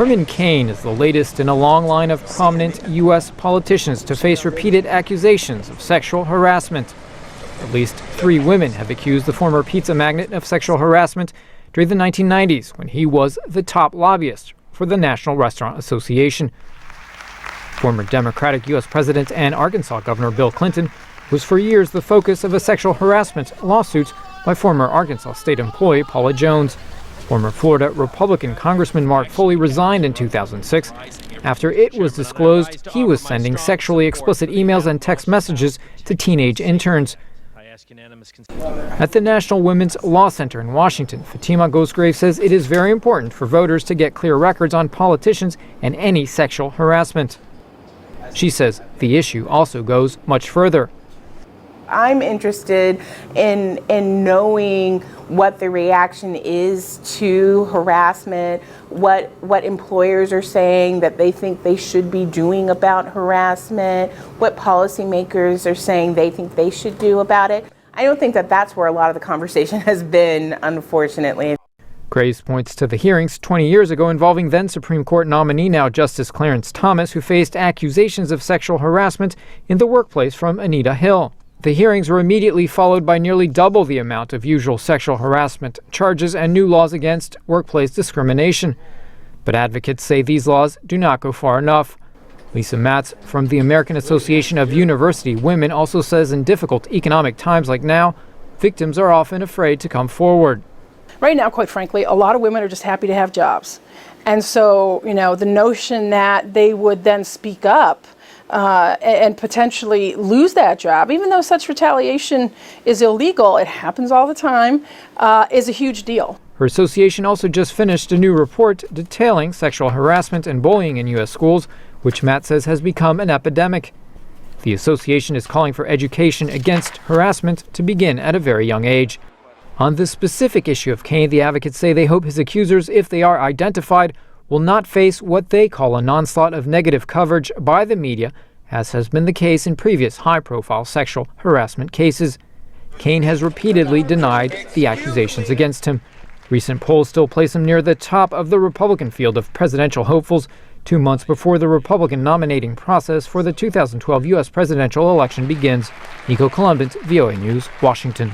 Herman Cain is the latest in a long line of prominent U.S. politicians to face repeated accusations of sexual harassment. At least 3 women have accused the former pizza magnate of sexual harassment during the 1990s when he was the top lobbyist for the National Restaurant Association. Former Democratic U.S. President and Arkansas Governor Bill Clinton was for years the focus of a sexual harassment lawsuit by former Arkansas state employee Paula Jones. Former Florida Republican Congressman Mark Foley resigned in 2006 after it was disclosed he was sending sexually explicit emails and text messages to teenage interns. At the National Women's Law Center in Washington, Fatima Ghostgrave says it is very important for voters to get clear records on politicians and any sexual harassment. She says the issue also goes much further. I'm interested in knowing what the reaction is to harassment, what employers are saying that they think they should be doing about harassment, what policymakers are saying they think they should do about it. I don't think that that's where a lot of the conversation has been, unfortunately. Graves points to the hearings 20 years ago involving then Supreme Court nominee, now Justice Clarence Thomas, who faced accusations of sexual harassment in the workplace from Anita Hill. The hearings were immediately followed by nearly double the amount of usual sexual harassment charges and new laws against workplace discrimination. But advocates say these laws do not go far enough. Lisa Matz from the American Association of University Women also says in difficult economic times like now, victims are often afraid to come forward. Right now, quite frankly, a lot of women are just happy to have jobs. And so, the notion that they would then speak up and potentially lose that job, even though such retaliation is illegal, it happens all the time, is a huge deal. Her association also just finished a new report detailing sexual harassment and bullying in U.S. schools, which Matt says has become an epidemic. The association is calling for education against harassment to begin at a very young age. On this specific issue of Cain, the advocates say they hope his accusers, if they are identified, will not face what they call an onslaught of negative coverage by the media, as has been the case in previous high-profile sexual harassment cases. Cain has repeatedly denied the accusations against him. Recent polls still place him near the top of the Republican field of presidential hopefuls, 2 months before the Republican nominating process for the 2012 U.S. presidential election begins. Nico Columbus, VOA News, Washington.